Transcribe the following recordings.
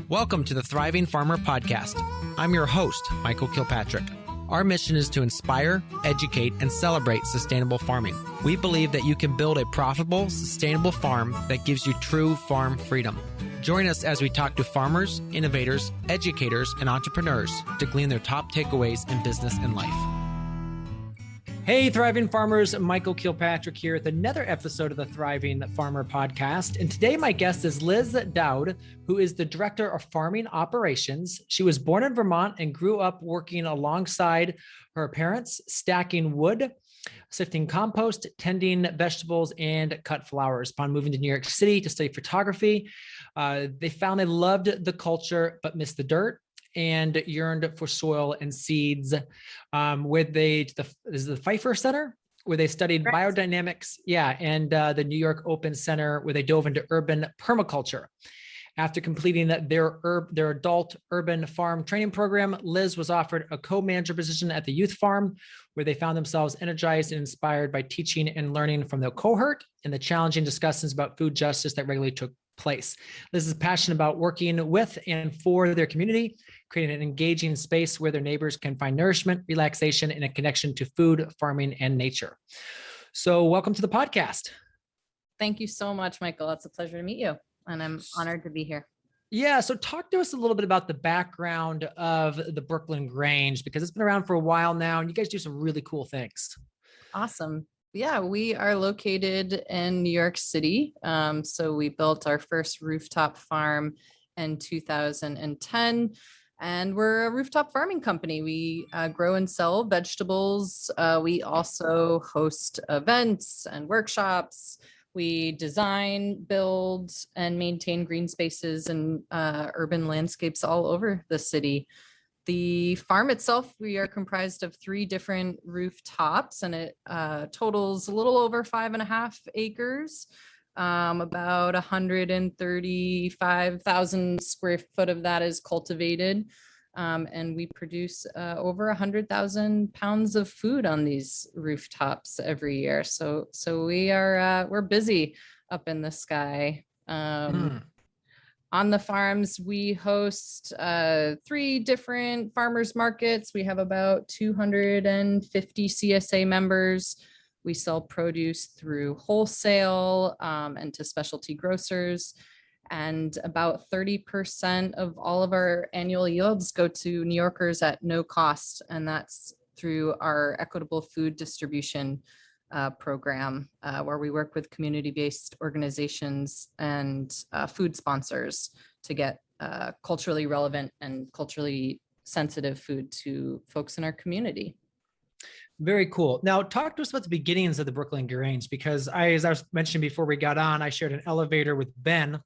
Welcome to the Thriving Farmer Podcast. I'm your host, Michael Kilpatrick. Our mission is to inspire, educate, and celebrate sustainable farming. We believe that you can build a profitable, sustainable farm that gives you true farm freedom. Join us as we talk to farmers, innovators, educators, and entrepreneurs to glean their top takeaways in business and life. Hey, Thriving Farmers, Michael Kilpatrick here with another episode of the Thriving Farmer Podcast. And today my guest is Liz Dowd, who is the Director of Farming Operations. She was born in Vermont and grew up working alongside her parents, stacking wood, sifting compost, tending vegetables, and cut flowers. Upon moving to New York City to study photography, they found they loved the culture but missed the dirt and yearned for soil and seeds. This is the Pfieffer Center, where they studied biodynamics, and the New York Open Center, where they dove into urban permaculture. After completing their adult urban farm training program, Liz was offered a co-manager position at the youth farm, where they found themselves energized and inspired by teaching and learning from their cohort and the challenging discussions about food justice that regularly took place. Liz is passionate about working with and for their community, creating an engaging space where their neighbors can find nourishment, relaxation, and a connection to food, farming, and nature. So welcome to the podcast. Thank you so much, Michael. It's a pleasure to meet you, and I'm honored to be here. Yeah, so talk to us a little bit about the background of the Brooklyn Grange, because it's been around for a while now, and you guys do some really cool things. Awesome. Yeah, we are located in New York City. So we built our first rooftop farm in 2010, and we're a rooftop farming company. We grow and sell vegetables. We also host events and workshops. We design, build, and maintain green spaces and urban landscapes all over the city. The farm itself, we are comprised of 3 different rooftops, and it totals a little over 5.5 acres. About 135,000 square foot of that is cultivated. And we produce over 100,000 pounds of food on these rooftops every year. So we're busy up in the sky. On the farms, we host 3 different farmers markets. We have about 250 CSA members. We sell produce through wholesale and to specialty grocers. And about 30% of all of our annual yields go to New Yorkers at no cost. And that's through our equitable food distribution program, where we work with community-based organizations and food sponsors to get culturally relevant and culturally sensitive food to folks in our community. Very cool. Now, talk to us about the beginnings of the Brooklyn Grange, because as I was mentioning before we got on, I shared an elevator with Ben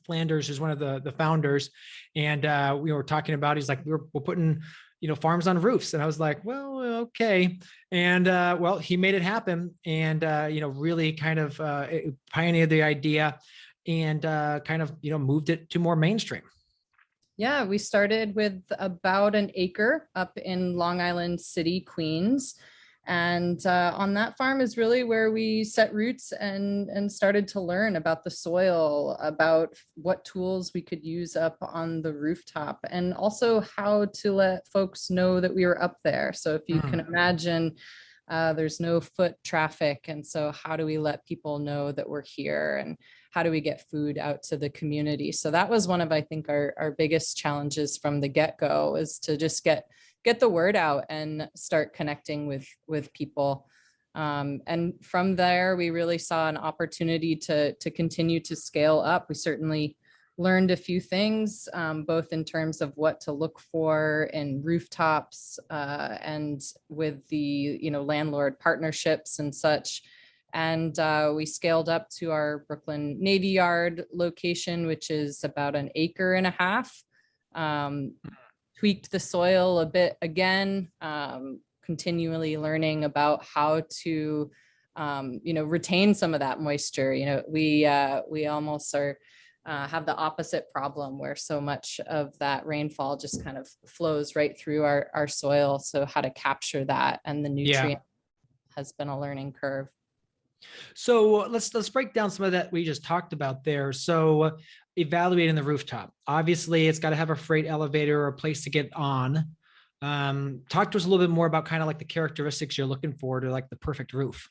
Flanders, who's one of the founders, and we were talking about, he's like, we're putting farms on roofs. And I was like, well, okay. And he made it happen, and really kind of pioneered the idea and moved it to more mainstream. Yeah, we started with about 1 acre up in Long Island City, Queens. And on that farm is really where we set roots and started to learn about the soil, about what tools we could use up on the rooftop, and also how to let folks know that we were up there. So if you can imagine, there's no foot traffic. And so how do we let people know that we're here, and how do we get food out to the community? So that was one of, I think, our biggest challenges from the get-go, is to just get the word out and start connecting with people. And from there, we really saw an opportunity to continue to scale up. We certainly learned a few things, both in terms of what to look for in rooftops and with the landlord partnerships and such. And we scaled up to our Brooklyn Navy Yard location, which is about 1.5 acres. Tweaked the soil a bit again, continually learning about how to, retain some of that moisture. We almost have the opposite problem, where so much of that rainfall just kind of flows right through our soil. So how to capture that and the nutrient has been a learning curve. So let's break down some of that we just talked about there. So evaluating the rooftop? Obviously, it's got to have a freight elevator or a place to get on. Talk to us a little bit more about kind of like the characteristics you're looking for to like the perfect roof.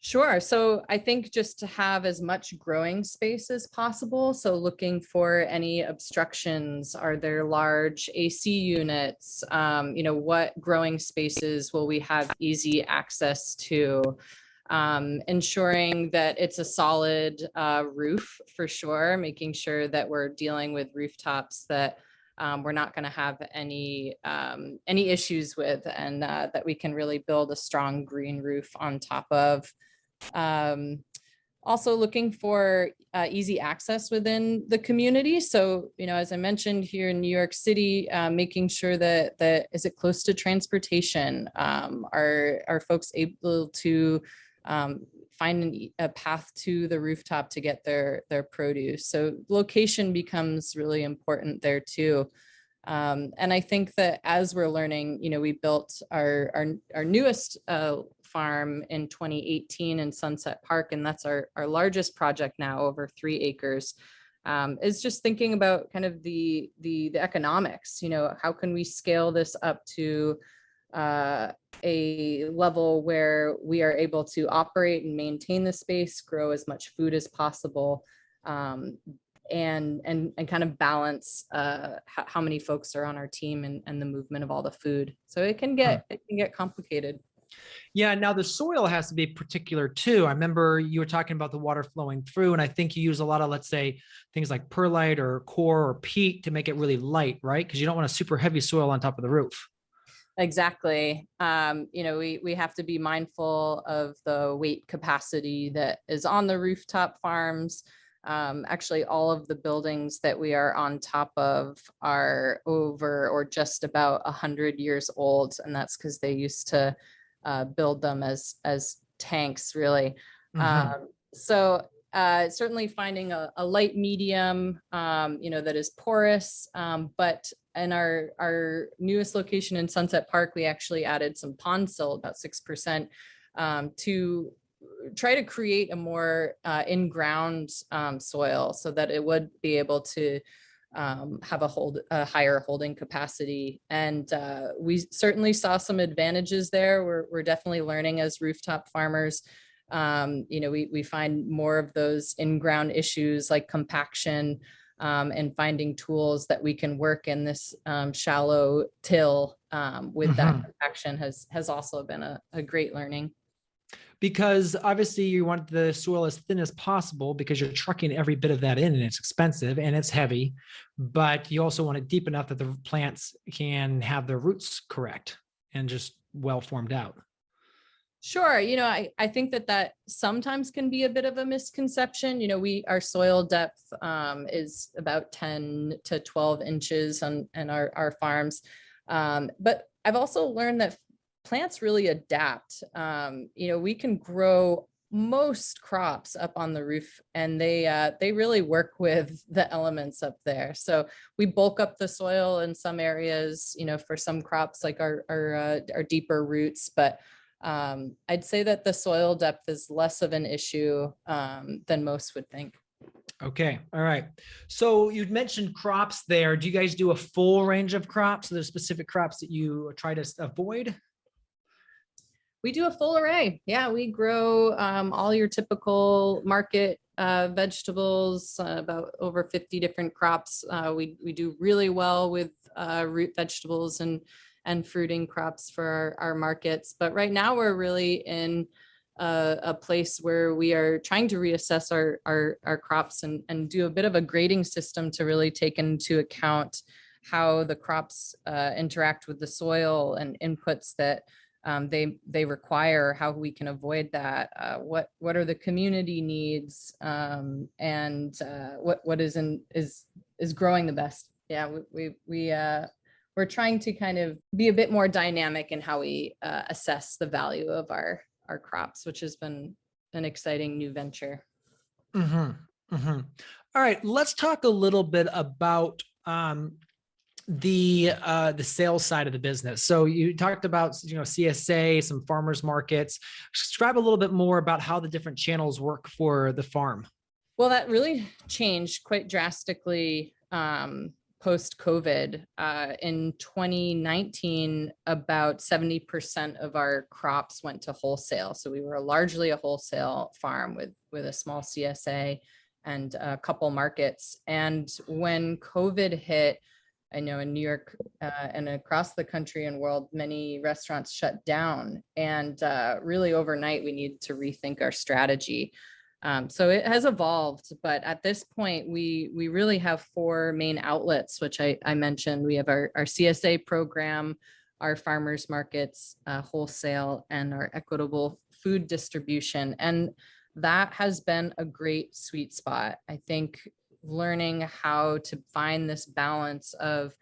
Sure. So I think just to have as much growing space as possible. So looking for any obstructions, are there large AC units? What growing spaces will we have easy access to? Ensuring that it's a solid roof for sure, making sure that we're dealing with rooftops that we're not going to have any issues with, and that we can really build a strong green roof on top of. Also looking for easy access within the community. So, as I mentioned here in New York City, making sure that is it close to transportation? Are folks able to find a path to the rooftop to get their produce? So location becomes really important there too. And I think that as we're learning, we built our newest farm in 2018 in Sunset Park, and that's our largest project now, over 3 acres. Is just thinking about kind of the economics. How can we scale this up to a level where we are able to operate and maintain the space, grow as much food as possible, and kind of balance how many folks are on our team and the movement of all the food. So it can get complicated. Yeah. Now the soil has to be particular too. I remember you were talking about the water flowing through, and I think you use a lot of, let's say, things like perlite or core or peat to make it really light, right? Because you don't want a super heavy soil on top of the roof. Exactly. We have to be mindful of the weight capacity that is on the rooftop farms. Actually, all of the buildings that we are on top of are over or just about 100 years old, and that's because they used to build them as tanks, really. Mm-hmm. Certainly finding a light medium, that is porous. But in our newest location in Sunset Park, we actually added some pond silt, about 6%, to try to create a more in-ground soil, so that it would be able to have a higher holding capacity. And we certainly saw some advantages there. We're definitely learning as rooftop farmers. We find more of those in-ground issues like compaction, and finding tools that we can work in this shallow till with that compaction has also been a great learning. Because obviously you want the soil as thin as possible, because you're trucking every bit of that in, and it's expensive and it's heavy, but you also want it deep enough that the plants can have their roots correct and just well formed out. Sure. I think that sometimes can be a bit of a misconception. Our soil depth is about 10 to 12 inches on our farms. But I've also learned that plants really adapt. We can grow most crops up on the roof, and they really work with the elements up there. So we bulk up the soil in some areas, for some crops like our deeper roots, but I'd say that the soil depth is less of an issue than most would think. Okay. All right. So you'd mentioned crops there. Do you guys do a full range of crops? Are there specific crops that you try to avoid? We do a full array. Yeah, we grow all your typical market vegetables, about over 50 different crops. We do really well with root vegetables and fruiting crops for our markets. But right now we're really in a place where we are trying to reassess our crops and do a bit of a grading system to really take into account how the crops interact with the soil and inputs that they require, how we can avoid that, what are the community needs, and what is growing the best. Yeah, we're trying to kind of be a bit more dynamic in how we assess the value of our crops, which has been an exciting new venture. Mm-hmm. Mm-hmm. All right, let's talk a little bit about the sales side of the business. So you talked about, CSA, some farmers markets. Describe a little bit more about how the different channels work for the farm. Well, that really changed quite drastically post-COVID. In 2019, about 70% of our crops went to wholesale. So we were largely a wholesale farm with a small CSA and a couple markets. And when COVID hit, I know in New York and across the country and world, many restaurants shut down. And really overnight, we needed to rethink our strategy. So it has evolved, but at this point, we really have four main outlets, which I mentioned. We have our CSA program, our farmers markets, wholesale, and our equitable food distribution. And that has been a great sweet spot. I think learning how to find this balance of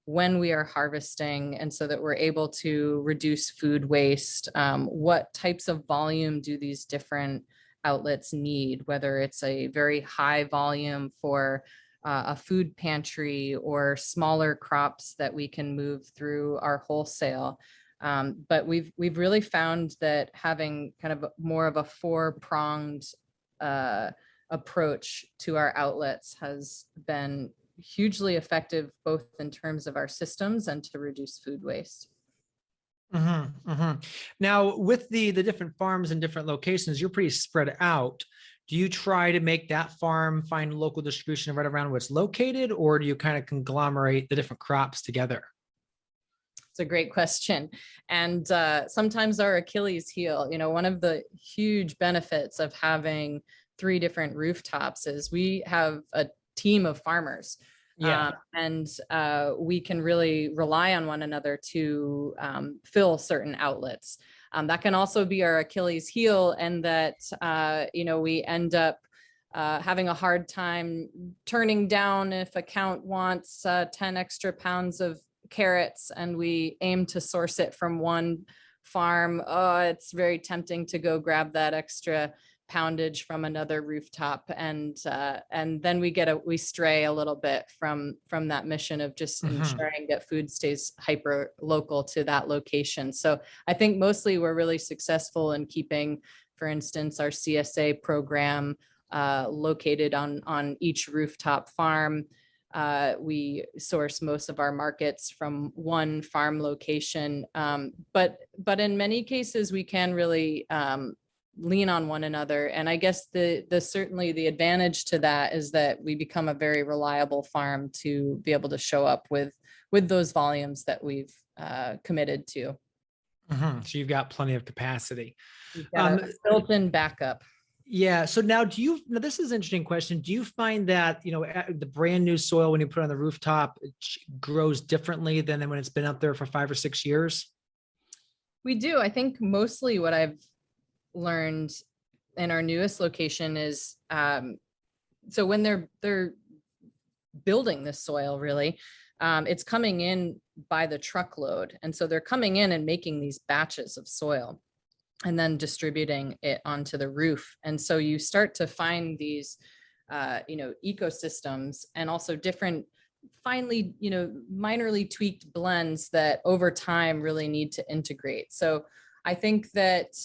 when we are harvesting, and so that we're able to reduce food waste, what types of volume do these different outlets need, whether it's a very high volume for a food pantry or smaller crops that we can move through our wholesale. But we've really found that having kind of more of a four-pronged approach to our outlets has been hugely effective, both in terms of our systems and to reduce food waste. Now, with the different farms and different locations, you're pretty spread out. Do you try to make that farm find local distribution right around where it's located, or do you kind of conglomerate the different crops together? It's a great question. And sometimes our Achilles heel, one of the huge benefits of having 3 different rooftops is we have a team of farmers. And we can really rely on one another to fill certain outlets. That can also be our Achilles heel, and that, we end up having a hard time turning down if account wants 10 extra pounds of carrots and we aim to source it from one farm. Oh, it's very tempting to go grab that extra poundage from another rooftop, and then we stray a little bit from that mission of just ensuring that food stays hyper local to that location. So I think mostly we're really successful in keeping, for instance, our CSA program located on each rooftop farm. We source most of our markets from one farm location, but in many cases we can really lean on one another. And I guess certainly the advantage to that is that we become a very reliable farm to be able to show up with those volumes that we've committed to. So you've got plenty of capacity. You've got a built-in backup. Yeah. So now this is an interesting question. Do you find that, the brand new soil, when you put it on the rooftop, it grows differently than when it's been up there for 5 or 6 years? We do. I think mostly what I've learned in our newest location is, so when they're building this soil, really, it's coming in by the truckload. And so they're coming in and making these batches of soil and then distributing it onto the roof. And so you start to find these, ecosystems and also different finely, minorly tweaked blends that over time really need to integrate. So I think that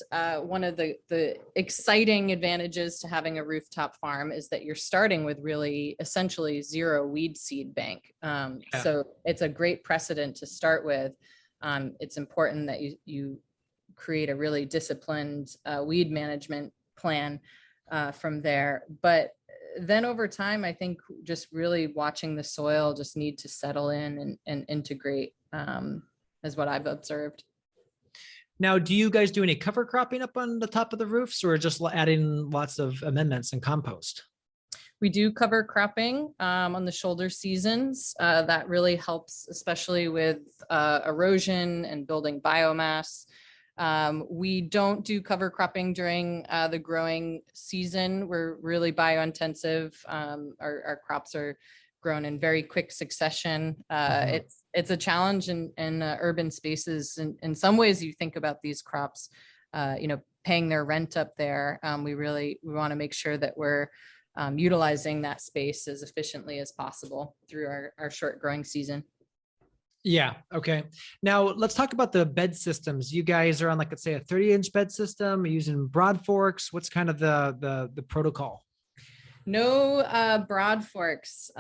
one of the exciting advantages to having a rooftop farm is that you're starting with really essentially zero weed seed bank. So it's a great precedent to start with. It's important that you create a really disciplined weed management plan from there. But then over time, I think just really watching the soil just need to settle in and integrate is what I've observed. Now, do you guys do any cover cropping up on the top of the roofs, or just adding lots of amendments and compost? We do cover cropping on the shoulder seasons. That really helps, especially with erosion and building biomass. We don't do cover cropping during the growing season. We're really biointensive. Our crops are grown in very quick succession. It's a challenge in urban spaces. In some ways, you think about these crops, paying their rent up there. We want to make sure that we're utilizing that space as efficiently as possible through our short growing season. Yeah. Okay. Now let's talk about the bed systems. You guys are on, let's say, a 30-inch bed system. You're using broad forks. What's kind of the protocol? No broad forks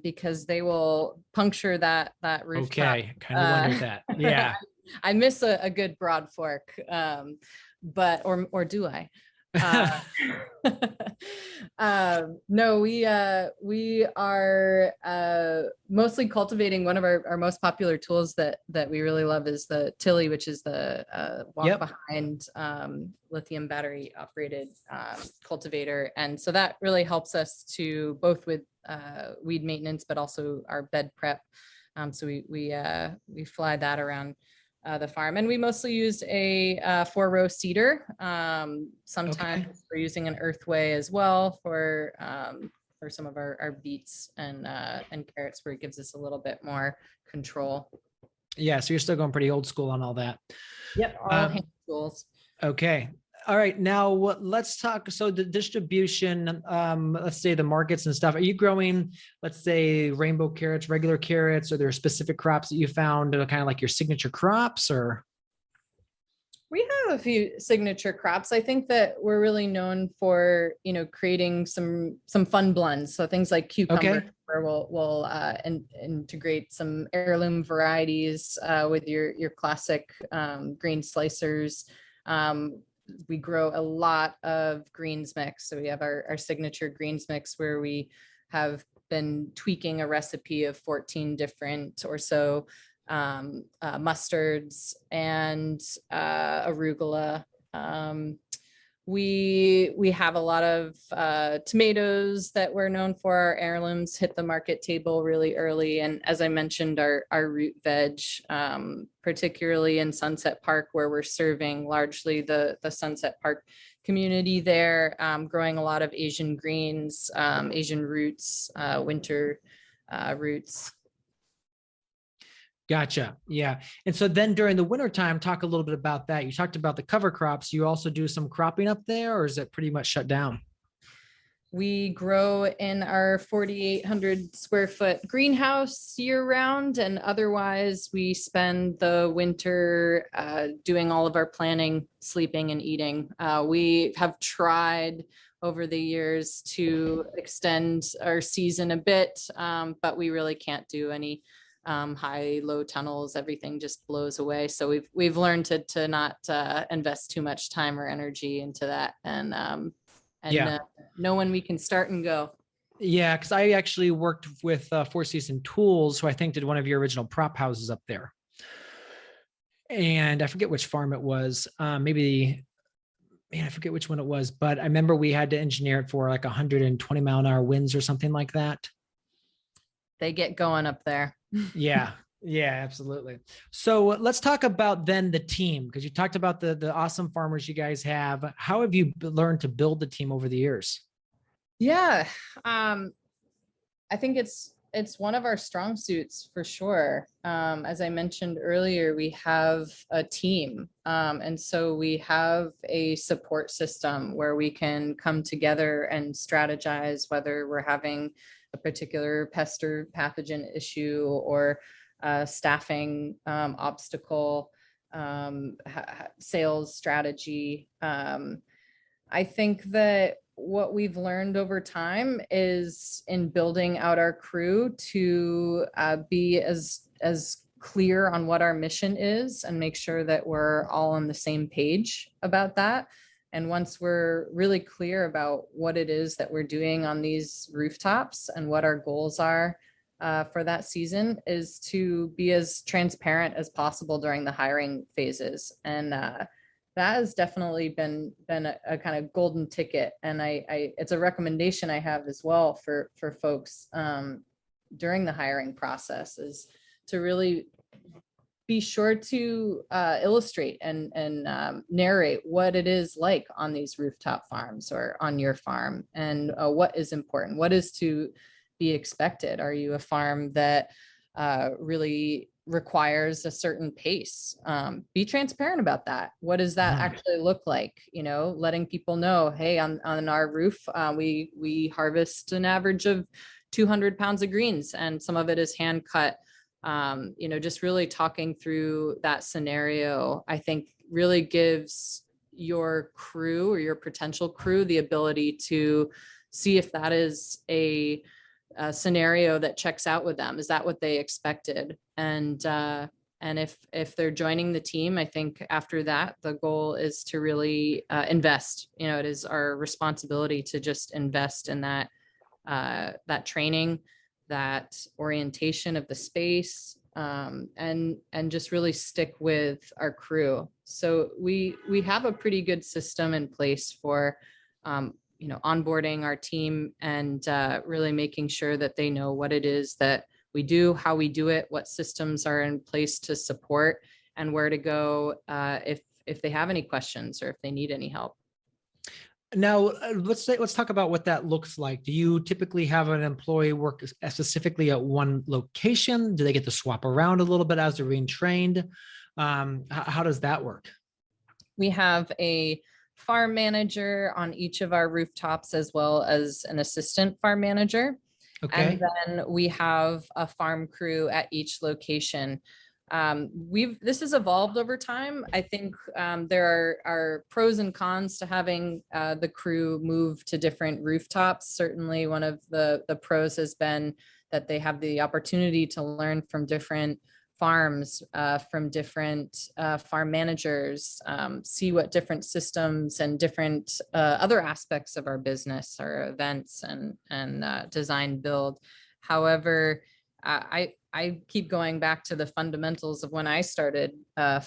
because they will puncture that rooftop. Okay, kind of wondered that. Yeah. I miss a good broad fork, but or do I? Uh, no, we are mostly cultivating. One of our most popular tools that we really love is the Tilly, which is the walk behind lithium battery operated cultivator. And so that really helps us to both with weed maintenance, but also our bed prep. So we fly that around the farm, and we mostly use a 4-row seeder. Sometimes we're using an earthway as well for some of our beets and carrots, where it gives us a little bit more control. Yeah, so you're still going pretty old school on all that. Yep, all hand tools. Okay. All right. Now let's talk. So the distribution, let's say the markets and stuff. Are you growing, let's say, rainbow carrots, regular carrots? Are there specific crops that you found kind of like your signature crops, or? We have a few signature crops. I think that we're really known for, creating some fun blends. So things like cucumber, where we'll integrate some heirloom varieties with your classic green slicers. We grow a lot of greens mix. So we have our signature greens mix, where we have been tweaking a recipe of 14 different or so mustards and arugula. We have a lot of tomatoes that we're known for. Our heirlooms hit the market table really early. And as I mentioned, our root veg, particularly in Sunset Park, where we're serving largely the Sunset Park community there, growing a lot of Asian greens, Asian roots, winter roots. Gotcha. Yeah. And so then during the wintertime, talk a little bit about that. You talked about the cover crops. You also do some cropping up there, or is it pretty much shut down? We grow in our 4,800 square foot greenhouse year round, and otherwise we spend the winter doing all of our planning, sleeping, and eating. We have tried over the years to extend our season a bit, but we really can't do any high-low tunnels. Everything just blows away. So we've learned to not invest too much time or energy into that, and know when we can start and go. Yeah, because I actually worked with Four Season Tools, who I think did one of your original prop houses up there. And I forget which farm it was. I forget which one it was, but I remember we had to engineer it for like 120 mile an hour winds or something like that. They get going up there. Yeah, absolutely. So let's talk about then the team, because you talked about the awesome farmers you guys have. How have you learned to build the team over the years? Yeah, I think it's one of our strong suits for sure. As I mentioned earlier, we have a team, and so we have a support system where we can come together and strategize, whether we're having a particular pest or pathogen issue, or staffing obstacle, sales strategy. I think that what we've learned over time is in building out our crew to be as clear on what our mission is, and make sure that we're all on the same page about that. And once we're really clear about what it is that we're doing on these rooftops and what our goals are for that season, is to be as transparent as possible during the hiring phases. And that has definitely been a kind of golden ticket. And it's a recommendation I have as well for folks during the hiring process, is to really be sure to illustrate and narrate what it is like on these rooftop farms or on your farm, and what is important, what is to be expected. Are you a farm that really requires a certain pace? Be transparent about that. What does that actually look like? Letting people know, hey, on our roof, we harvest an average of 200 pounds of greens, and some of it is hand cut. Just really talking through that scenario, I think really gives your crew or your potential crew the ability to see if that is a scenario that checks out with them. Is that what they expected? And if they're joining the team, I think after that, the goal is to really invest. It is our responsibility to just invest in that training, that orientation of the space, and just really stick with our crew. So we have a pretty good system in place for onboarding our team and really making sure that they know what it is that we do, how we do it, what systems are in place to support, and where to go if they have any questions or if they need any help. Now, let's talk about what that looks like. Do you typically have an employee work specifically at one location? Do they get to swap around a little bit as they're being trained? How does that work? We have a farm manager on each of our rooftops, as well as an assistant farm manager. Okay. And then we have a farm crew at each location. This has evolved over time. I think there are pros and cons to having the crew move to different rooftops. Certainly one of the pros has been that they have the opportunity to learn from different farms, from different farm managers, see what different systems and different other aspects of our business, our events and design build. However, I keep going back to the fundamentals of when I started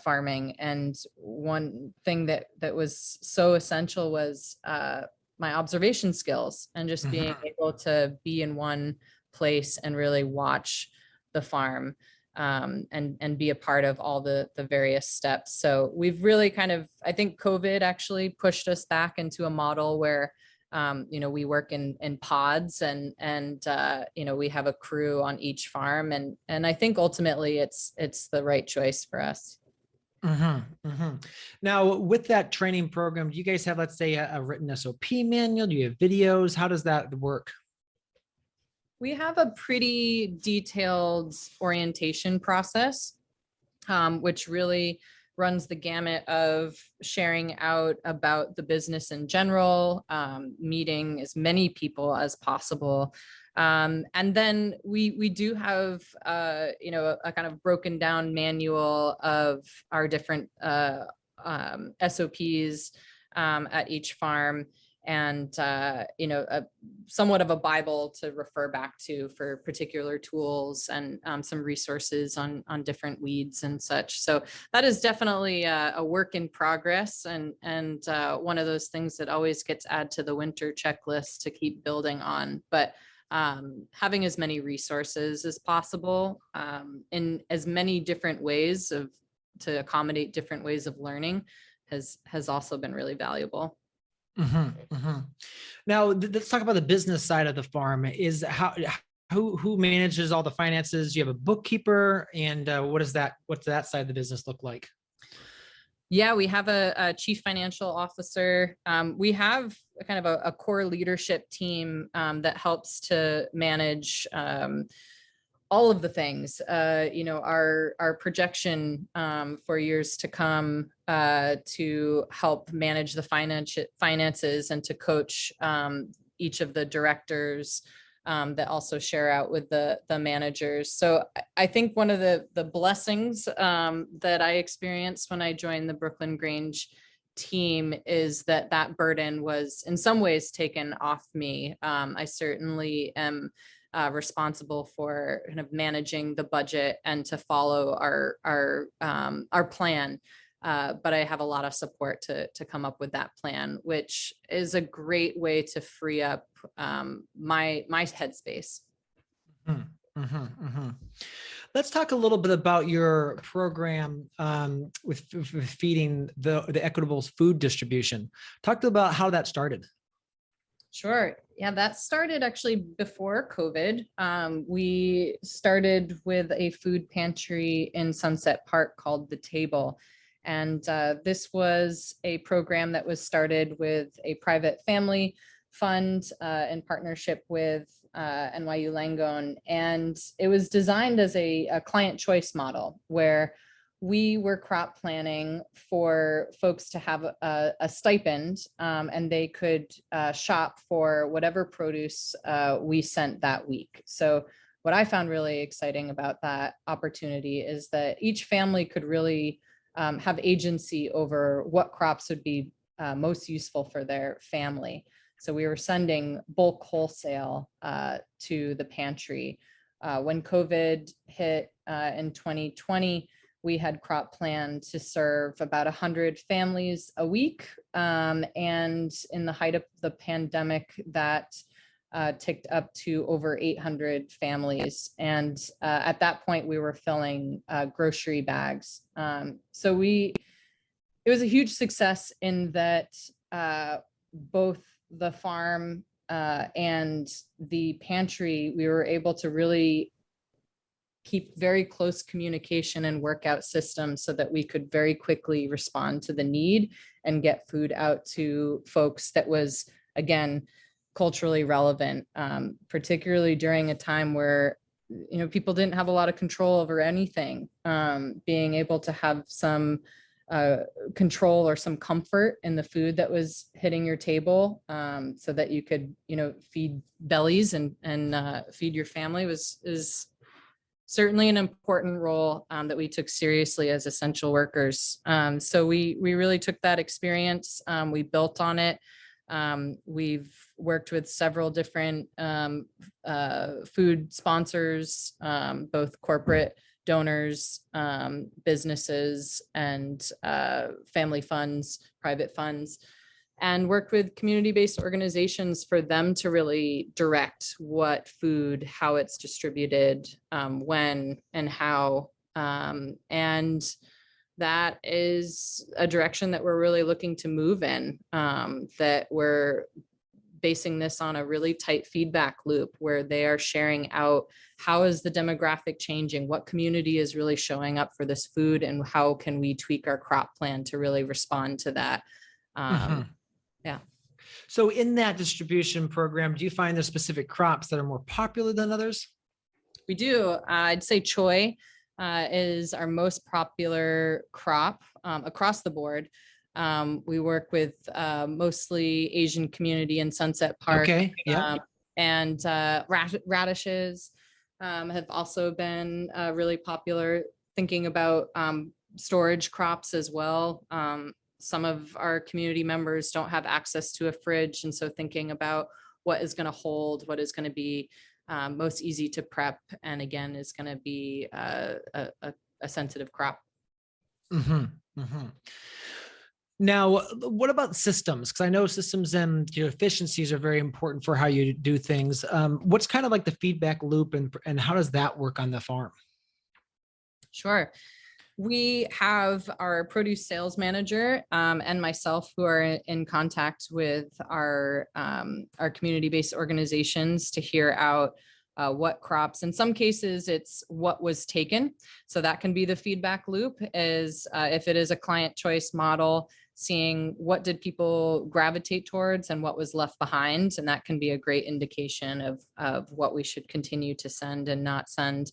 farming. And one thing that was so essential was my observation skills and just being able to be in one place and really watch the farm. And be a part of all the various steps. So we've really I think COVID actually pushed us back into a model where, we work in pods and we have a crew on each farm. And I think ultimately it's the right choice for us. Now, with that training program, do you guys have, let's say, a written SOP manual? Do you have videos? How does that work? We have a pretty detailed orientation process, which really runs the gamut of sharing out about the business in general, meeting as many people as possible. And then we do have, a kind of broken down manual of our different SOPs at each farm. And, somewhat of a Bible to refer back to for particular tools and some resources on different weeds and such. So that is definitely a work in progress and one of those things that always gets added to the winter checklist to keep building on. But having as many resources as possible in as many different ways to accommodate different ways of learning has also been really valuable. Now, let's talk about the business side of the farm. Is who manages all the finances? You have a bookkeeper, and what's that side of the business look like? Yeah, we have a chief financial officer. We have kind of a core leadership team that helps to manage all of the things, our projection for years to come, to help manage the finances and to coach each of the directors that also share out with the managers. So I think one of the blessings that I experienced when I joined the Brooklyn Grange team is that burden was in some ways taken off me. I certainly am responsible for kind of managing the budget and to follow our plan. But I have a lot of support to come up with that plan, which is a great way to free up my headspace. Let's talk a little bit about your program with feeding the equitable food distribution. Talk about how that started. Sure. Yeah, that started actually before COVID. We started with a food pantry in Sunset Park called The Table. And this was a program that was started with a private family fund in partnership with NYU Langone. And it was designed as a client choice model where we were crop planning for folks to have a stipend, and they could shop for whatever produce we sent that week. So what I found really exciting about that opportunity is that each family could really have agency over what crops would be most useful for their family. So we were sending bulk wholesale to the pantry. When COVID hit in 2020, we had crop planned to serve about 100 families a week. And in the height of the pandemic, that ticked up to over 800 families. And at that point, we were filling grocery bags. So it was a huge success in that both the farm and the pantry, we were able to really keep very close communication and work out systems so that we could very quickly respond to the need and get food out to folks that was, again, culturally relevant, particularly during a time where, you know, people didn't have a lot of control over anything. Being able to have some control or some comfort in the food that was hitting your table, so that you could, you know, feed bellies and feed your family is certainly an important role that we took seriously as essential workers. So we really took that experience. We built on it. We've worked with several different food sponsors, both corporate donors, businesses, and family funds, private funds, and worked with community-based organizations for them to really direct what food, how it's distributed, when and how. And that is a direction that we're really looking to move in, that we're basing this on a really tight feedback loop where they are sharing out how is the demographic changing, what community is really showing up for this food, and how can we tweak our crop plan to really respond to that. Yeah. So in that distribution program, do you find there's specific crops that are more popular than others? We do. I'd say choy is our most popular crop across the board. We work with mostly Asian community in Sunset Park. Okay. Yeah. And radishes have also been really popular. Thinking about storage crops as well. Some of our community members don't have access to a fridge. And so thinking about what is going to hold, what is going to be most easy to prep, and again, is going to be a sensitive crop. Now, what about systems? Because I know systems and efficiencies are very important for how you do things. What's kind of like the feedback loop, and how does that work on the farm? Sure. We have our produce sales manager and myself who are in contact with our community-based organizations to hear out what crops. In some cases, it's what was taken. So that can be the feedback loop, is if it is a client choice model, seeing what did people gravitate towards and what was left behind. And that can be a great indication of what we should continue to send and not send.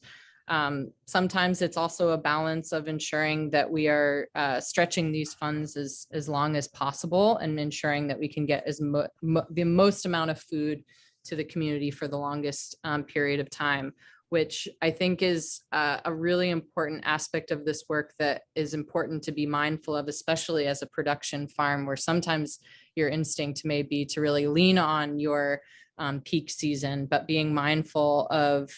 Sometimes it's also a balance of ensuring that we are stretching these funds as long as possible and ensuring that we can get the most amount of food to the community for the longest period of time, which I think is a really important aspect of this work that is important to be mindful of, especially as a production farm, where sometimes your instinct may be to really lean on your peak season, but being mindful of,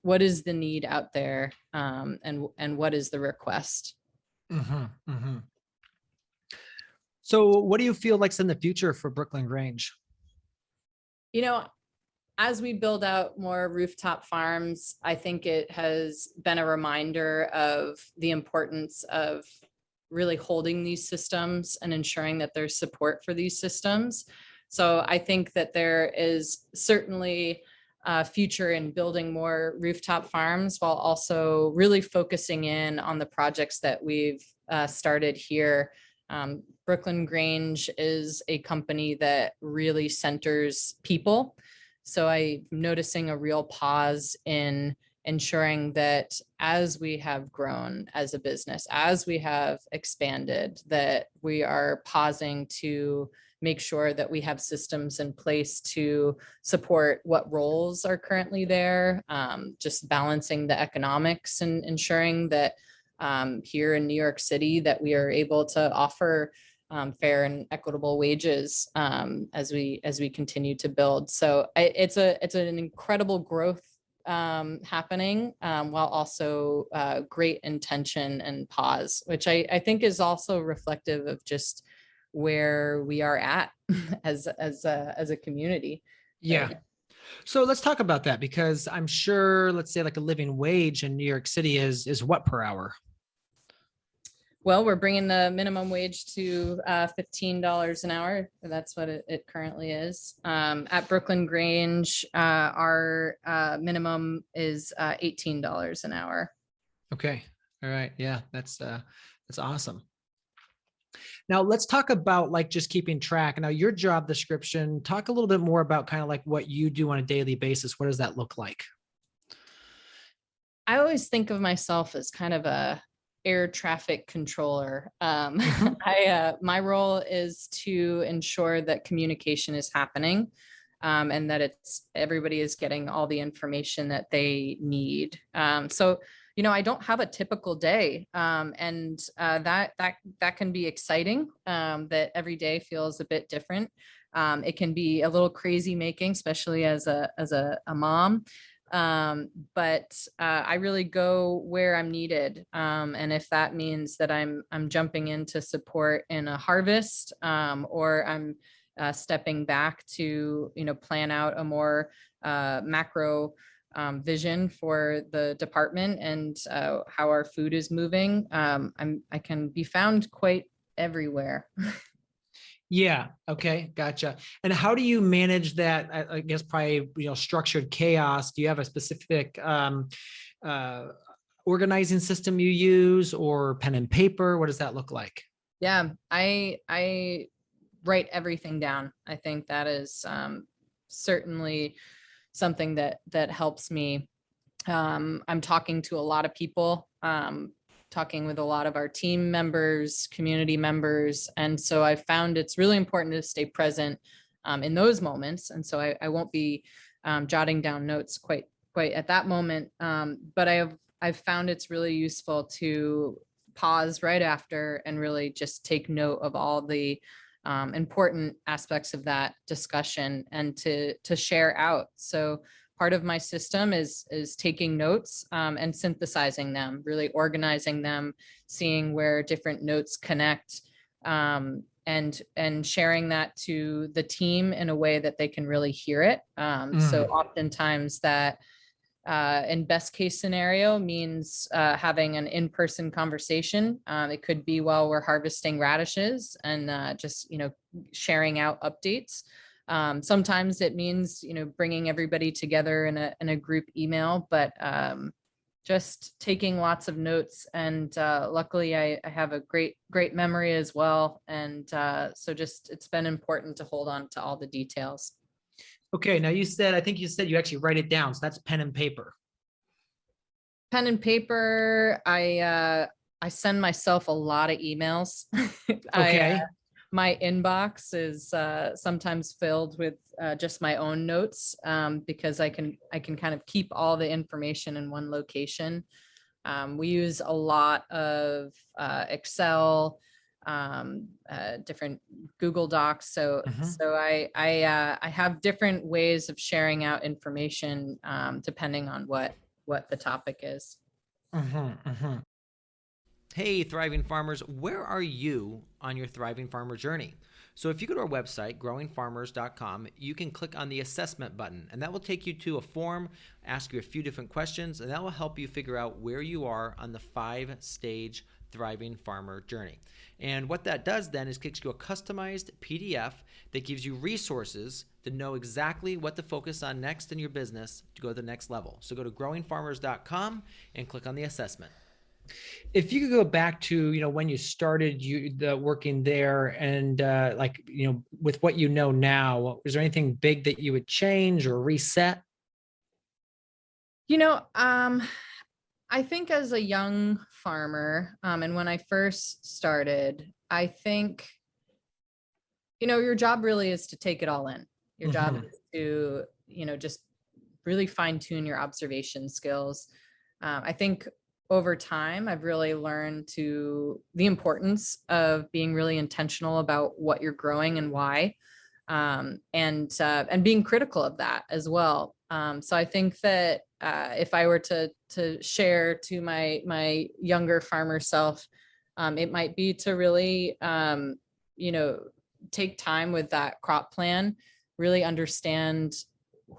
what is the need out there, and what is the request. So what do you feel like's in the future for Brooklyn Grange? As we build out more rooftop farms, I think it has been a reminder of the importance of really holding these systems and ensuring that there's support for these systems. So I think that there is certainly a future in building more rooftop farms, while also really focusing in on the projects that we've started here. Brooklyn Grange is a company that really centers people. So I'm noticing a real pause in ensuring that as we have grown as a business, as we have expanded, that we are pausing to make sure that we have systems in place to support what roles are currently there, just balancing the economics and ensuring that here in New York City that we are able to offer fair and equitable wages as we continue to build. So it's an incredible growth happening while also great intention and pause, which I think is also reflective of just where we are at as a community. Yeah. So let's talk about that, because I'm sure, let's say like a living wage in New York City is what per hour? Well, we're bringing the minimum wage to $15 an hour. That's what it currently is. At Brooklyn Grange, our minimum is $18 an hour. Okay. All right. Yeah, that's awesome. Now let's talk about like just keeping track. Now your job description, talk a little bit more about kind of like what you do on a daily basis. What does that look like? I always think of myself as kind of a air traffic controller. My role is to ensure that communication is happening and that everybody is getting all the information that they need. So, I don't have a typical day, and that can be exciting. That every day feels a bit different. It can be a little crazy making, especially as a mom. But I really go where I'm needed. And if that means that I'm jumping in to support in a harvest, or I'm stepping back to, plan out a more macro vision for the department and how our food is moving, I can be found quite everywhere. Yeah. Okay. Gotcha. And how do you manage that? I guess probably, structured chaos. Do you have a specific organizing system you use, or pen and paper? What does that look like? Yeah, I write everything down. I think that is certainly something that helps me. I'm talking to a lot of people. Talking with a lot of our team members, community members. And so I found it's really important to stay present in those moments. And so I won't be jotting down notes quite at that moment. But I've found it's really useful to pause right after and really just take note of all the important aspects of that discussion and to share out. So part of my system is taking notes and synthesizing them, really organizing them, seeing where different notes connect, and sharing that to the team in a way that they can really hear it. So oftentimes that in best case scenario means having an in-person conversation. It could be while we're harvesting radishes and just, sharing out updates. Sometimes it means, bringing everybody together in a group email, but just taking lots of notes. And luckily I have a great memory as well. And so just, it's been important to hold on to all the details. Okay. Now I think you said you actually write it down. So that's pen and paper. Pen and paper. I send myself a lot of emails. Okay. My inbox is sometimes filled with just my own notes because I can kind of keep all the information in one location. We use a lot of Excel, different Google Docs. So I have different ways of sharing out information depending on what the topic is. Hey, thriving farmers, where are you on your thriving farmer journey? So if you go to our website, growingfarmers.com, you can click on the assessment button, and that will take you to a form, ask you a few different questions, and that will help you figure out where you are on the 5-stage thriving farmer journey. And what that does then is kicks you a customized PDF that gives you resources to know exactly what to focus on next in your business to go to the next level. So go to growingfarmers.com and click on the assessment. If you could go back to, when you started working there and with what you know now, is there anything big that you would change or reset? You know, I think as a young farmer, and when I first started, I think, your job really is to take it all in. Your job is to, just really fine tune your observation skills. I think over time, I've really learned the importance of being really intentional about what you're growing and why, and being critical of that as well. So I think that if I were to share to my younger farmer self, it might be to really, take time with that crop plan, really understand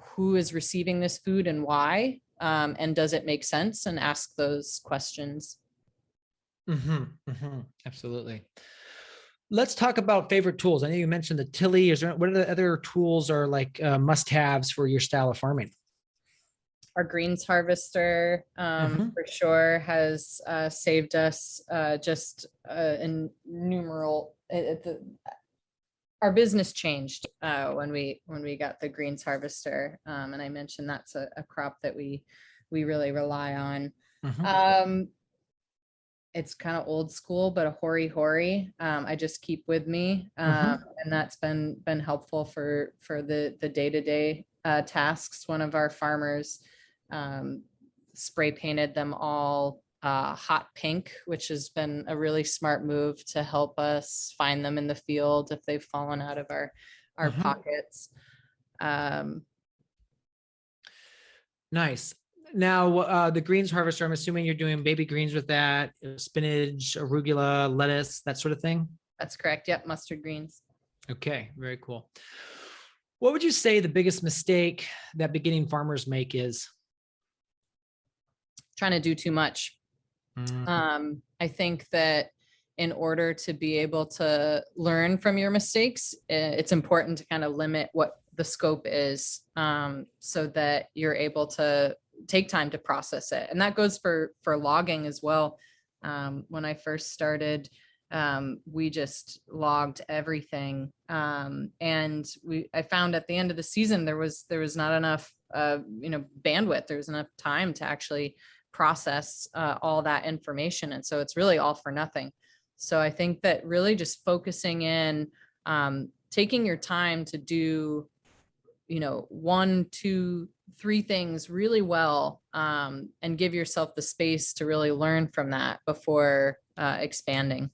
who is receiving this food and why, and does it make sense, and ask those questions. Absolutely. Let's talk about favorite tools. I know you mentioned the Tilly. What are the other tools or like must-haves for your style of farming? Our greens harvester, for sure, has saved us just innumerable. Our business changed when we got the greens harvester, and I mentioned that's a crop that we really rely on. It's kind of old school, but a hori I just keep with me, and that's been helpful for the day-to-day tasks. One of our farmers spray painted them all hot pink, which has been a really smart move to help us find them in the field if they've fallen out of our pockets. Nice. Now, the greens harvester, I'm assuming you're doing baby greens with that, spinach, arugula, lettuce, that sort of thing? That's correct. Yep. Mustard greens. Okay. Very cool. What would you say the biggest mistake that beginning farmers make is? Trying to do too much. I think that in order to be able to learn from your mistakes, it's important to kind of limit what the scope is, so that you're able to take time to process it. And that goes for logging as well. When I first started, we just logged everything. And I found at the end of the season, there was not enough, bandwidth. There was enough time to actually process all that information. And so it's really all for nothing. So I think that really just focusing in, taking your time to do, 1, 2, 3 things really well, and give yourself the space to really learn from that before expanding.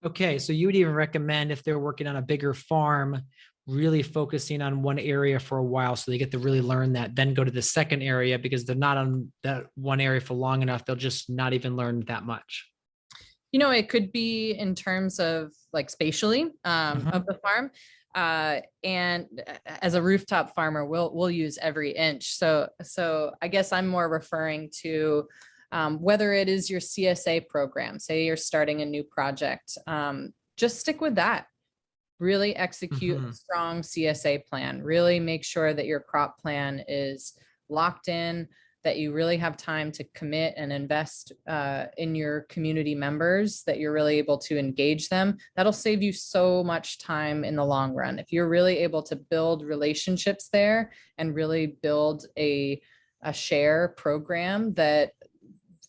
Okay. So you would even recommend, if they're working on a bigger farm, really focusing on one area for a while so they get to really learn that, then go to the second area, because they're not on that one area for long enough. They'll just not even learn that much. It could be in terms of like spatially, of the farm. And as a rooftop farmer, we'll use every inch. So I guess I'm more referring to whether it is your CSA program, say you're starting a new project, just stick with that. Really execute a strong CSA plan. Really make sure that your crop plan is locked in, that you really have time to commit and invest in your community members, that you're really able to engage them. That'll save you so much time in the long run. If you're really able to build relationships there and really build a share program that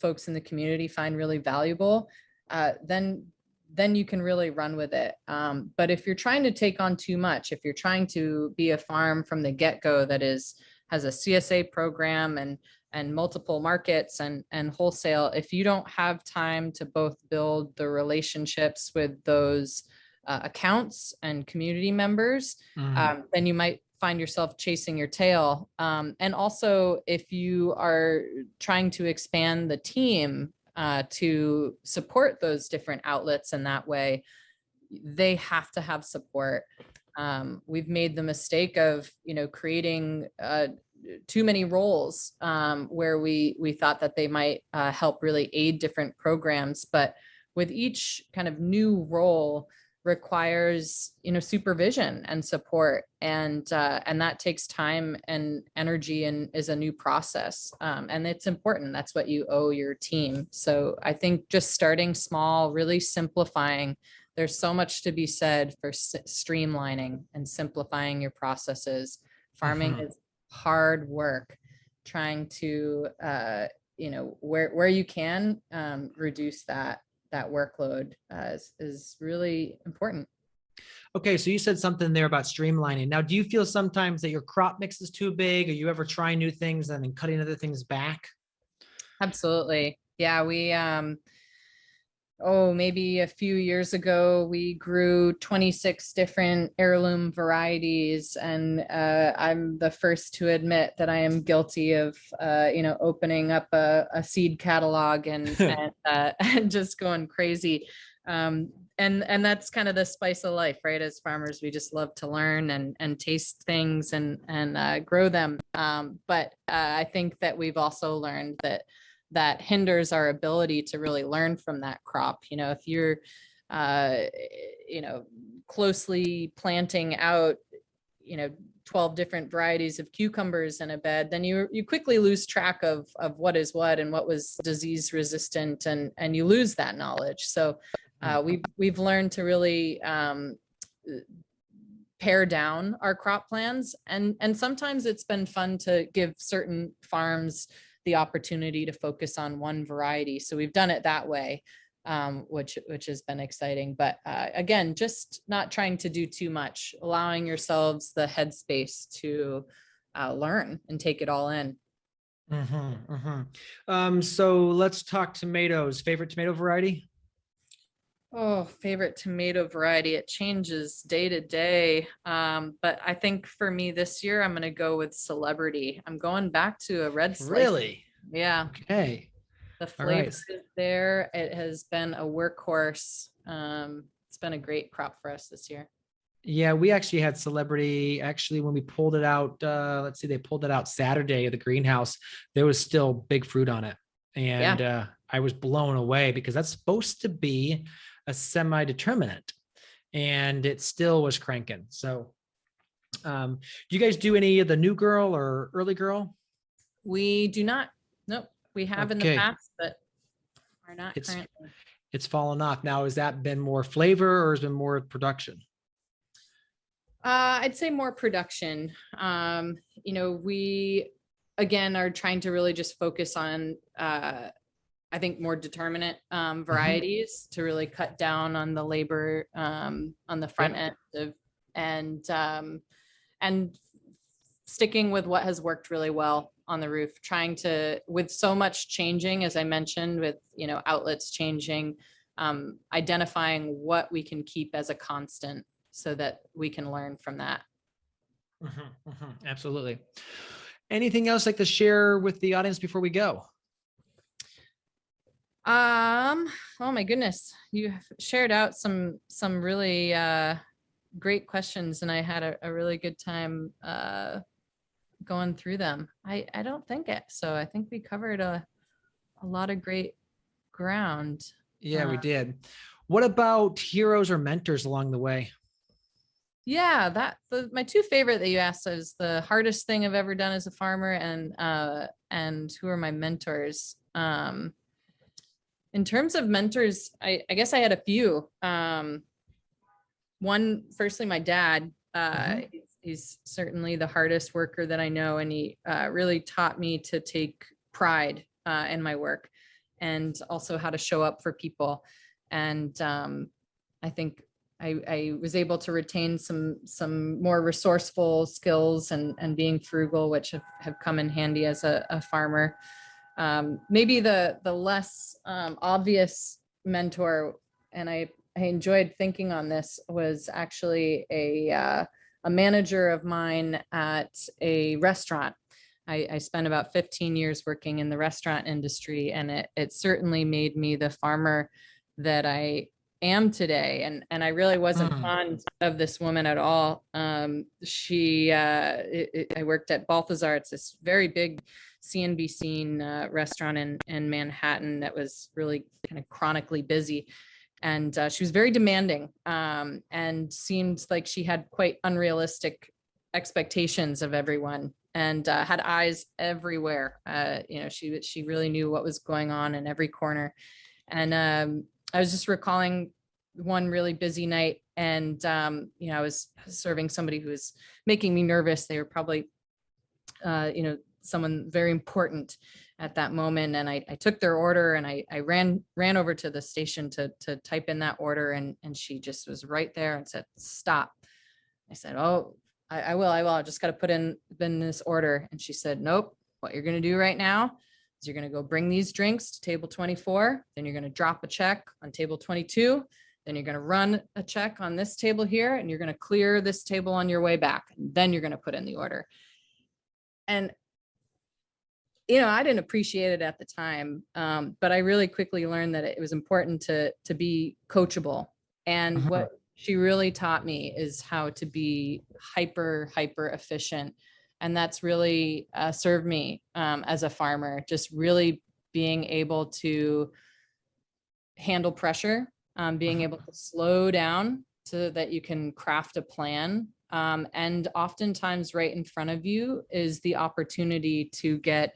folks in the community find really valuable, then you can really run with it. But if you're trying to take on too much, if you're trying to be a farm from the get-go that has a CSA program and multiple markets and wholesale, if you don't have time to both build the relationships with those accounts and community members, then you might find yourself chasing your tail. And also, if you are trying to expand the team to support those different outlets in that way, they have to have support. We've made the mistake of, creating too many roles, where we thought that they might help really aid different programs, but with each kind of new role requires, supervision and support, and that takes time and energy and is a new process, and it's important. That's what you owe your team. So I think just starting small, really simplifying. There's so much to be said for streamlining and simplifying your processes. Farming is hard work, trying to, where you can reduce that workload is really important. Okay, so you said something there about streamlining. Now, do you feel sometimes that your crop mix is too big, or you ever try new things and then cutting other things back? Absolutely. Yeah, we maybe a few years ago, we grew 26 different heirloom varieties. And I'm the first to admit that I am guilty of, opening up a seed catalog and just going crazy. And that's kind of the spice of life, right? As farmers, we just love to learn and taste things and grow them. But I think that we've also learned that hinders our ability to really learn from that crop. If you're, closely planting out, 12 different varieties of cucumbers in a bed, then you quickly lose track of what is what and what was disease resistant, and you lose that knowledge. So we've learned to really pare down our crop plans, and sometimes it's been fun to give certain farms the opportunity to focus on one variety. So we've done it that way, which has been exciting. But again, just not trying to do too much, allowing yourselves the headspace to learn and take it all in. So let's talk tomatoes. Favorite tomato variety? Oh, favorite tomato variety. It changes day to day. But I think for me this year, I'm going to go with Celebrity. I'm going back to a red slice. Really? Yeah. Okay. The flavor is there. It has been a workhorse. It's been a great crop for us this year. Yeah, we actually had Celebrity. Actually, when we pulled it out, they pulled it out Saturday at the greenhouse. There was still big fruit on it. And I was blown away because that's supposed to be a semi-determinate, and it still was cranking. So do you guys do any of the new girl or early girl? We do not. Nope. We have in the past, but are not currently. It's fallen off. Now, has that been more flavor or has it been more production? I'd say more production. We again are trying to really just focus on I think more determinate varieties to really cut down on the labor on the front end of, and sticking with what has worked really well on the roof, trying to, with so much changing, as I mentioned, with, outlets changing, identifying what we can keep as a constant so that we can learn from that. Absolutely. Anything else like to share with the audience before we go? Oh my goodness. You have shared out some really great questions, and I had a really good time going through them. I don't think it. So I think we covered a lot of great ground. Yeah, we did. What about heroes or mentors along the way? Yeah, my two favorite that you asked is the hardest thing I've ever done as a farmer, and who are my mentors. In terms of mentors, I guess I had a few. One, firstly, my dad. He's certainly the hardest worker that I know, and he really taught me to take pride in my work, and also how to show up for people. And I think I was able to retain some more resourceful skills and being frugal, which have come in handy as a farmer. Maybe the less obvious mentor, and I enjoyed thinking on this, was actually a manager of mine at a restaurant. I spent about 15 years working in the restaurant industry, and it certainly made me the farmer that I am today. And I really wasn't fond of this woman at all. I worked at Balthazar. It's this very big CNB scene restaurant in Manhattan that was really kind of chronically busy. And she was very demanding and seemed like she had quite unrealistic expectations of everyone, and had eyes everywhere. She really knew what was going on in every corner. And I was just recalling one really busy night, and I was serving somebody who was making me nervous. They were probably someone very important at that moment. And I took their order, and I ran over to the station to type in that order. And she just was right there and said, "Stop." I said, "Oh, I will. I just got to put in this order." And she said, "Nope. What you're going to do right now is you're going to go bring these drinks to table 24. Then you're going to drop a check on table 22. Then you're going to run a check on this table here, and you're going to clear this table on your way back. And then you're going to put in the order." And, I didn't appreciate it at the time. But I really quickly learned that it was important to be coachable. And what she really taught me is how to be hyper efficient. And that's really served me as a farmer, just really being able to handle pressure, being able to slow down so that you can craft a plan. And oftentimes right in front of you is the opportunity to get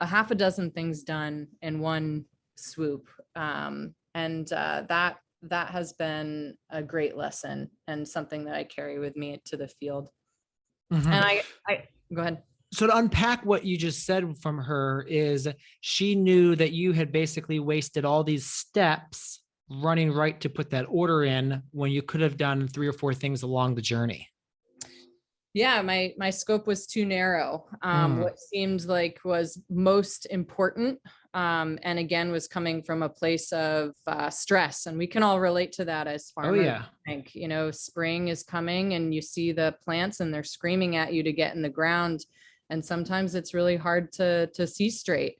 a half a dozen things done in one swoop. That has been a great lesson and something that I carry with me to the field. And I go ahead. So to unpack what you just said from her is she knew that you had basically wasted all these steps running right to put that order in when you could have done 3 or 4 things along the journey. Yeah, my scope was too narrow. What seemed like was most important, and again, was coming from a place of stress. And we can all relate to that as farmers. Oh, yeah. I think, spring is coming and you see the plants and they're screaming at you to get in the ground. And sometimes it's really hard to see straight,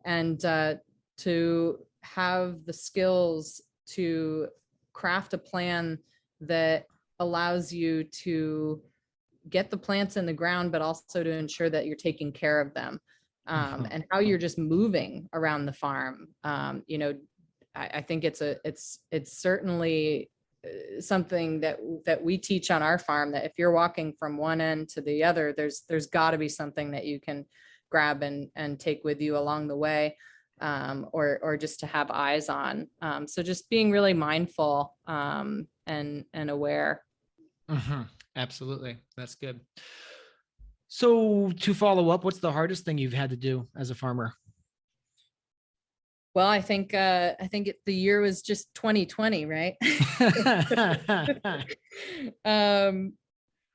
and to have the skills to craft a plan that allows you to get the plants in the ground, but also to ensure that you're taking care of them, and how you're just moving around the farm. I think it's certainly something that we teach on our farm, that if you're walking from one end to the other, there's got to be something that you can grab and take with you along the way, or just to have eyes on. So just being really mindful and aware. Absolutely. That's good. So to follow up, what's the hardest thing you've had to do as a farmer? Well, I think the year was just 2020, right?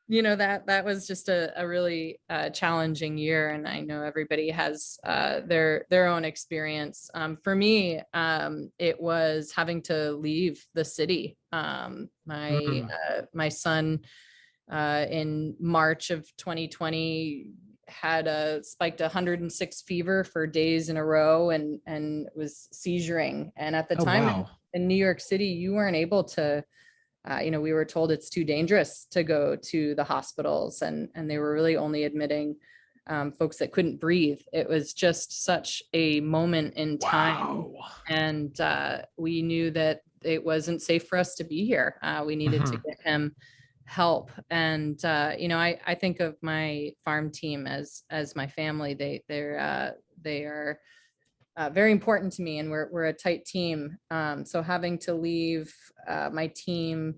That was just a really challenging year, and I know everybody has their own experience. For me, it was having to leave the city. My son in March of 2020 had spiked 106 fever for days in a row, and was seizuring. And at the time in New York City, you weren't able to, we were told it's too dangerous to go to the hospitals, and they were really only admitting folks that couldn't breathe. It was just such a moment in time. And we knew that it wasn't safe for us to be here. We needed to get him help. And I think of my farm team as my family. They are very important to me, and we're a tight team. So having to leave my team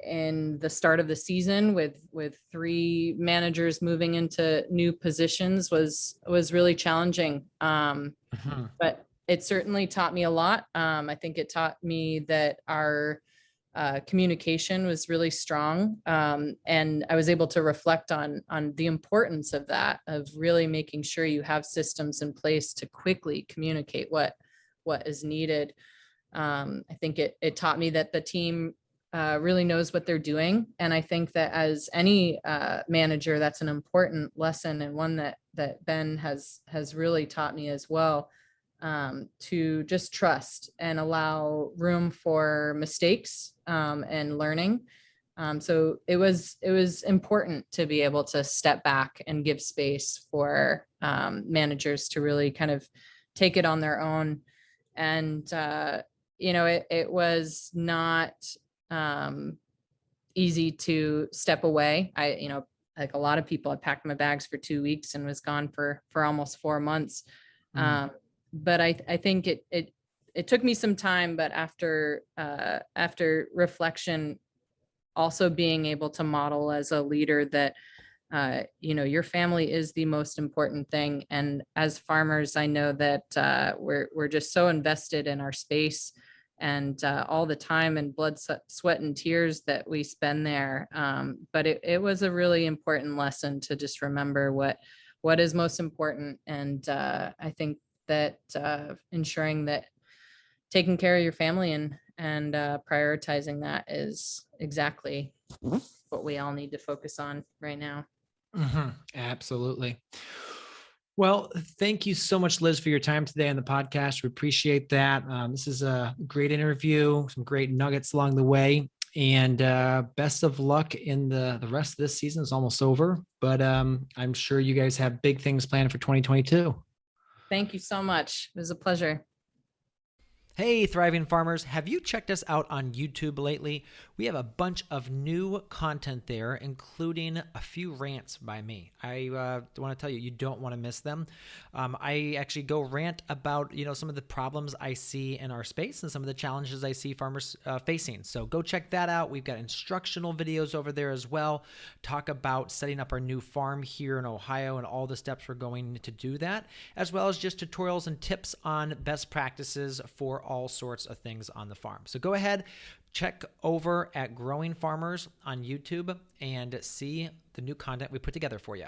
in the start of the season with 3 managers moving into new positions was really challenging. But it certainly taught me a lot. I think it taught me that our communication was really strong. And I was able to reflect on the importance of that, of really making sure you have systems in place to quickly communicate what is needed. I think it taught me that the team really knows what they're doing. And I think that as any manager, that's an important lesson, and one that Ben has really taught me as well. To just trust and allow room for mistakes and learning. So it was important to be able to step back and give space for managers to really kind of take it on their own. And it was not easy to step away. Like a lot of people, I packed my bags for 2 weeks and was gone for almost 4 months. But I think it took me some time, but after reflection, also being able to model as a leader that your family is the most important thing. And as farmers, I know that we're just so invested in our space and all the time and blood, sweat, and tears that we spend there. But it was a really important lesson to just remember what is most important. And I think that ensuring that taking care of your family and prioritizing that is exactly what we all need to focus on right now. Mm-hmm. Absolutely. Well, thank you so much, Liz, for your time today on the podcast. We appreciate that. This is a great interview, some great nuggets along the way, and best of luck in the rest of this season. Is almost over, but I'm sure you guys have big things planned for 2022. Thank you so much. It was a pleasure. Hey, Thriving Farmers, have you checked us out on YouTube lately? We have a bunch of new content there, including a few rants by me. I want to tell you, you don't want to miss them. I actually go rant about, some of the problems I see in our space and some of the challenges I see farmers facing. So go check that out. We've got instructional videos over there as well. Talk about setting up our new farm here in Ohio and all the steps we're going to do that, as well as just tutorials and tips on best practices for all sorts of things on the farm. So go ahead, check over at Growing Farmers on YouTube and see the new content we put together for you.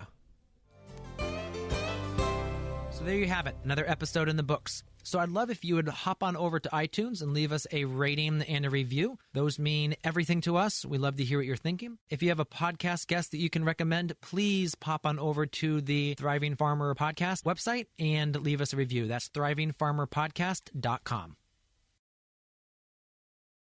So there you have it, another episode in the books. So I'd love if you would hop on over to iTunes and leave us a rating and a review. Those mean everything to us. We love to hear what you're thinking. If you have a podcast guest that you can recommend, please pop on over to the Thriving Farmer Podcast website and leave us a review. That's thrivingfarmerpodcast.com.